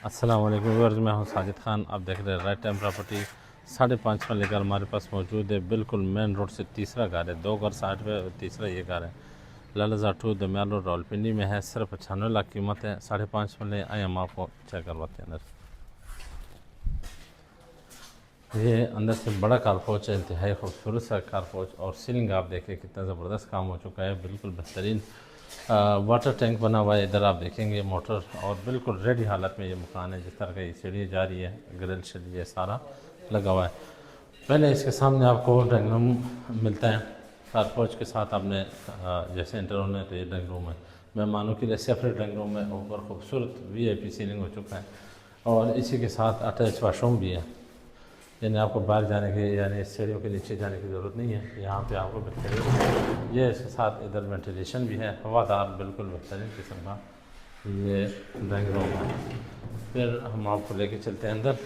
अस्सलाम वालेकुम व्यूअर्स, मैं हूं साजिद खान। आप देख रहे हैं राइट टाइम प्रॉपर्टी। 5.5 में लेकर हमारे पास मौजूद है। बिल्कुल मेन रोड से तीसरा घर है, 2 घर साइड पे और तीसरा ये घर है। लालजा टू दमियाल रोड रावलपिंडी में है। सिर्फ 95 लाख कीमत है। 5.5 में ले आए, हम आपको चेक करवाते हैं अंदर। ये अंदर से बड़ा कारपोच है, इंतहाई खूबसूरत सा कारपोच। और सीलिंग आप देखें कितना ज़बरदस्त काम हो चुका है, बिल्कुल बेहतरीन। वाटर टैंक बना हुआ है, इधर आप देखेंगे मोटर। और बिल्कुल रेडी हालत में ये मकान है। जिस तरह का ये सीढ़ी जा रही है, ग्रिल शरिल ये सारा लगा हुआ है। पहले इसके सामने आपको ड्राइंग रूम मिलता है। कारपोच के साथ आपने जैसे इंटर होना है तो ये ड्राइंग रूम है। मेहमानों के लिए सेपरेट ड्राइंग रूम है। ऊपर खूबसूरत VIP सीलिंग हो चुका है। और इसी के साथ अटैच वाशरूम भी है, यानी आपको बाहर जाने की, यानी सीढ़ियों के नीचे जाने की ज़रूरत नहीं है। यहाँ पे आपको बेहतरीन ये इसके साथ इधर वेंटिलेशन भी है, हवादार, बिल्कुल बेहतरीन किस्म का ये ड्राइंग रूम है। फिर हम आपको लेके चलते हैं अंदर।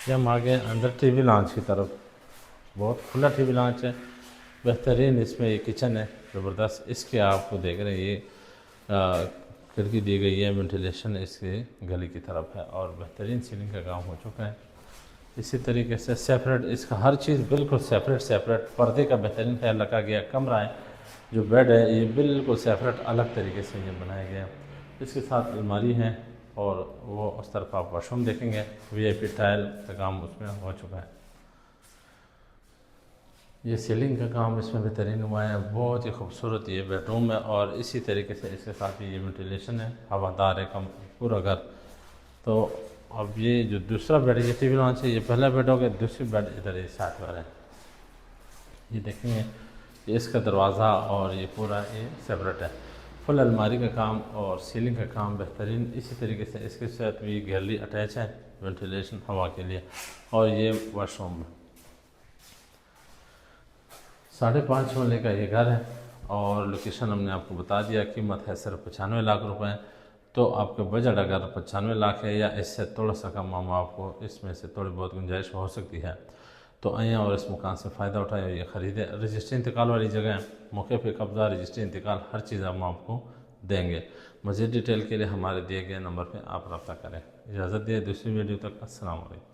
ये हम आगे अंदर TV लॉन्च की तरफ, बहुत खुला TV लॉन्च है, बेहतरीन। इसमें ये किचन है ज़बरदस्त। इसके आपको देख रहे हैं ये खिड़की दी गई है, वेंटिलेशन इसके गली की तरफ है। और बेहतरीन सीलिंग का काम हो चुका है। इसी तरीके से सेपरेट इसका हर चीज़ बिल्कुल सेपरेट पर्दे का बेहतरीन ख्याल रखा गया। कमरा है, जो बेड है ये बिल्कुल सेपरेट अलग तरीके से ये बनाया गया। इसके साथ अलमारी है और वो उस तरफ आप वाशरूम देखेंगे। VIP टाइल का काम उसमें हो चुका है। ये सीलिंग का काम इसमें बेहतरीन हुआ है, बहुत ही खूबसूरत ये बेडरूम है। और इसी तरीके से इसके साथ ही ये वेंटिलेशन है, हवादार है कम पूरा घर। तो अब ये जो दूसरा बेड है, ये TV लॉन्च है, ये पहला बेड हो गया। दूसरी बेड इधर ये साथ वाला है, ये देखेंगे। ये इसका दरवाज़ा और ये पूरा ये सेपरेट है। फुल अलमारी का काम और सीलिंग का काम बेहतरीन। इसी तरीके से इसके साथ भी गैलरी अटैच है, वेंटिलेशन हवा के लिए। और ये वाशरूम में 5.5 मरले का ये घर है। और लोकेशन हमने आपको बता दिया। कीमत है सिर्फ 95 लाख रुपए। तो आपके बजट अगर 95 लाख है या इससे थोड़ा सा कम, हम आपको इसमें से थोड़ी बहुत गुंजाइश हो सकती है। तो आइए और इस मकान से फ़ायदा उठाएं और ये ख़रीदें। रजिस्ट्री इंतकाल वाली जगह है, मौके पे कब्ज़ा, रजिस्ट्री इंतकाल हर चीज़ हम आपको देंगे। मज़ीद डिटेल के लिए हमारे दिए गए नंबर पर आप रब्ता करें। इजाज़त दिए, दूसरी वीडियो तक अस्सलाम वालेकुम।